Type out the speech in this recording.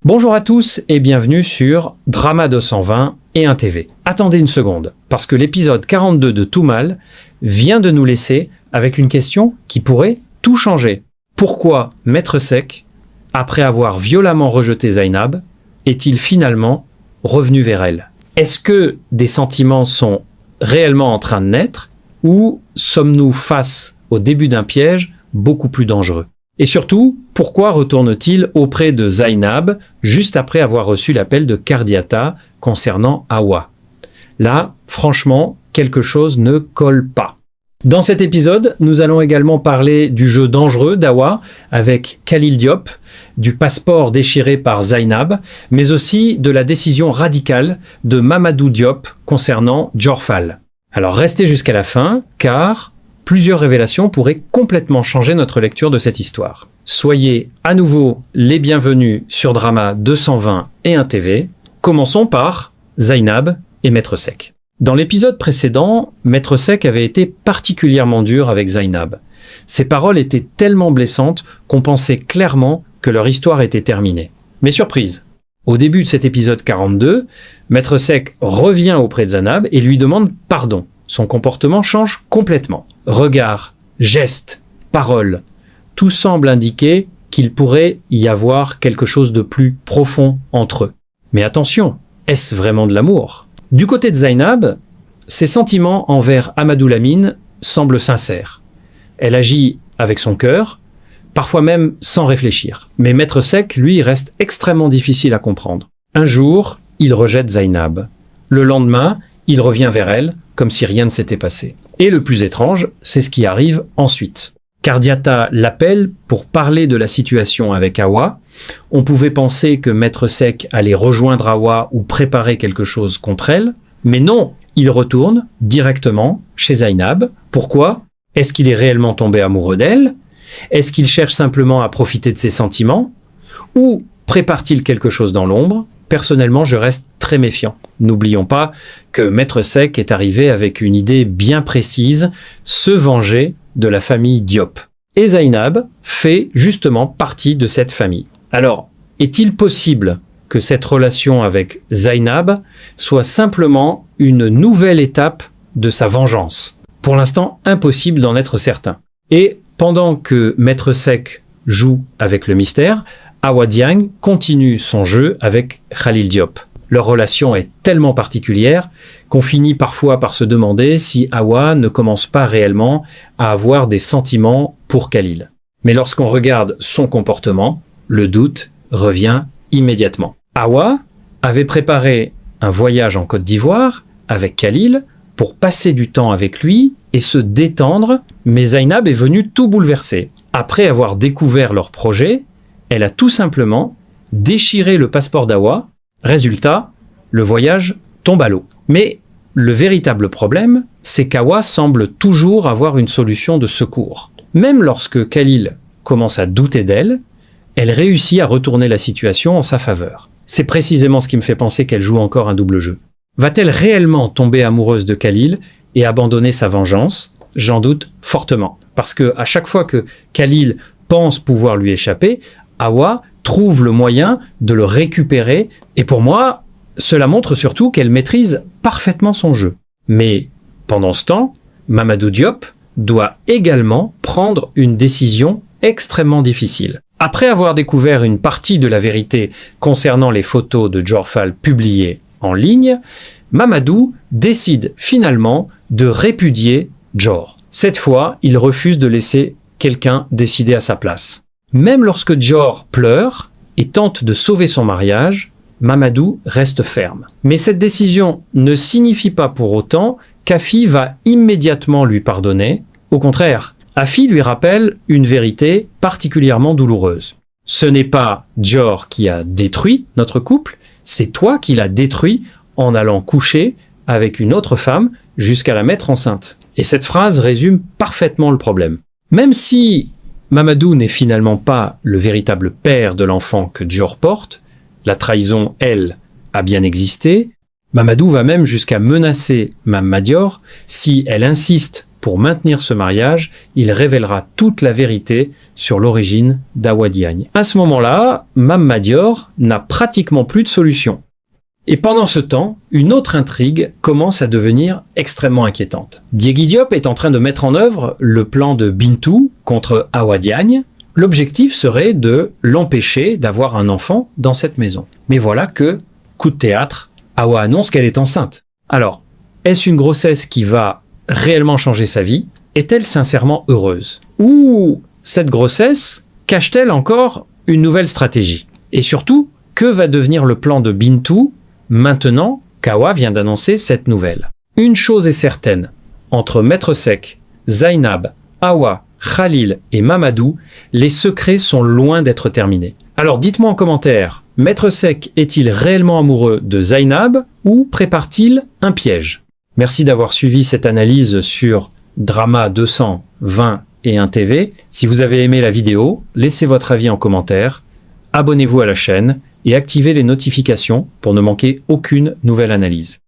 Bonjour à tous et bienvenue sur Drama 220 et 1 TV. Attendez une seconde, parce que l'épisode 42 de Tout Mal vient de nous laisser avec une question qui pourrait tout changer. Pourquoi Maître Sek, après avoir violemment rejeté Zainab, est-il finalement revenu vers elle? Est-ce que des sentiments sont réellement en train de naître ou sommes-nous face au début d'un piège beaucoup plus dangereux? Et surtout, pourquoi retourne-t-il auprès de Zainab juste après avoir reçu l'appel de Kardiata concernant Hawa? Là, franchement, quelque chose ne colle pas. Dans cet épisode, nous allons également parler du jeu dangereux d'Hawa avec Khalil Diop, du passeport déchiré par Zainab, mais aussi de la décision radicale de Mamadou Diop concernant Dior Fall. Alors restez jusqu'à la fin, car plusieurs révélations pourraient complètement changer notre lecture de cette histoire. Soyez à nouveau les bienvenus sur Drama 220 et 1 TV. Commençons par Zainab et Maître Sek. Dans l'épisode précédent, Maître Sek avait été particulièrement dur avec Zainab. Ses paroles étaient tellement blessantes qu'on pensait clairement que leur histoire était terminée. Mais surprise, au début de cet épisode 42, Maître Sek revient auprès de Zainab et lui demande pardon. Son comportement change complètement. Regard, gestes, paroles, tout semble indiquer qu'il pourrait y avoir quelque chose de plus profond entre eux. Mais attention, est-ce vraiment de l'amour? Du côté de Zainab, ses sentiments envers Amadou Lamine semblent sincères. Elle agit avec son cœur, parfois même sans réfléchir. Mais Maître Sek, lui, reste extrêmement difficile à comprendre. Un jour, il rejette Zainab. Le lendemain, il revient vers elle, comme si rien ne s'était passé. Et le plus étrange, c'est ce qui arrive ensuite. Kardiata l'appelle pour parler de la situation avec Hawa. On pouvait penser que Maître Sek allait rejoindre Hawa ou préparer quelque chose contre elle. Mais non, il retourne directement chez Zainab. Pourquoi? Est-ce qu'il est réellement tombé amoureux d'elle? Est-ce qu'il cherche simplement à profiter de ses sentiments? Ou prépare-t-il quelque chose dans l'ombre? Personnellement, je reste très méfiant. N'oublions pas que Maître Sek est arrivé avec une idée bien précise, se venger de la famille Diop. Et Zainab fait justement partie de cette famille. Alors, est-il possible que cette relation avec Zainab soit simplement une nouvelle étape de sa vengeance? Pour l'instant, impossible d'en être certain. Et pendant que Maître Sek joue avec le mystère, Hawa Dieng continue son jeu avec Khalil Diop. Leur relation est tellement particulière qu'on finit parfois par se demander si Hawa ne commence pas réellement à avoir des sentiments pour Khalil. Mais lorsqu'on regarde son comportement, le doute revient immédiatement. Hawa avait préparé un voyage en Côte d'Ivoire avec Khalil pour passer du temps avec lui et se détendre, mais Zainab est venue tout bouleverser. Après avoir découvert leur projet, elle a tout simplement déchiré le passeport d'Hawa. Résultat, le voyage tombe à l'eau. Mais le véritable problème, c'est qu'Hawa semble toujours avoir une solution de secours. Même lorsque Khalil commence à douter d'elle, elle réussit à retourner la situation en sa faveur. C'est précisément ce qui me fait penser qu'elle joue encore un double jeu. Va-t-elle réellement tomber amoureuse de Khalil et abandonner sa vengeance? J'en doute fortement. Parce que à chaque fois que Khalil pense pouvoir lui échapper, Hawa trouve le moyen de le récupérer et pour moi, cela montre surtout qu'elle maîtrise parfaitement son jeu. Mais pendant ce temps, Mamadou Diop doit également prendre une décision extrêmement difficile. Après avoir découvert une partie de la vérité concernant les photos de Dior Fall publiées en ligne, Mamadou décide finalement de répudier Dior. Cette fois, il refuse de laisser quelqu'un décider à sa place. Même lorsque Dior pleure et tente de sauver son mariage, Mamadou reste ferme. Mais cette décision ne signifie pas pour autant qu'Afi va immédiatement lui pardonner. Au contraire, Afi lui rappelle une vérité particulièrement douloureuse. Ce n'est pas Dior qui a détruit notre couple, c'est toi qui l'as détruit en allant coucher avec une autre femme jusqu'à la mettre enceinte. Et cette phrase résume parfaitement le problème. Même si Mamadou n'est finalement pas le véritable père de l'enfant que Dior porte, la trahison, elle, a bien existé. Mamadou va même jusqu'à menacer Mame Madior si elle insiste pour maintenir ce mariage, il révélera toute la vérité sur l'origine d'Awa Diagne. À ce moment-là, Mame Madior n'a pratiquement plus de solution. Et pendant ce temps, une autre intrigue commence à devenir extrêmement inquiétante. Diégui Diop est en train de mettre en œuvre le plan de Bintou contre Awa Diagne. L'objectif serait de l'empêcher d'avoir un enfant dans cette maison. Mais voilà que, coup de théâtre, Awa annonce qu'elle est enceinte. Alors, est-ce une grossesse qui va réellement changer sa vie? Est-elle sincèrement heureuse? Ou cette grossesse cache-t-elle encore une nouvelle stratégie? Et surtout, que va devenir le plan de Bintou maintenant qu'Awa vient d'annoncer cette nouvelle? Une chose est certaine, entre Maître Sek, Zainab, Awa, Khalil et Mamadou, les secrets sont loin d'être terminés. Alors dites-moi en commentaire, Maître Sek est-il réellement amoureux de Zainab ou prépare-t-il un piège? Merci d'avoir suivi cette analyse sur Drama 220 et 1 TV. Si vous avez aimé la vidéo, laissez votre avis en commentaire, abonnez-vous à la chaîne et activez les notifications pour ne manquer aucune nouvelle analyse.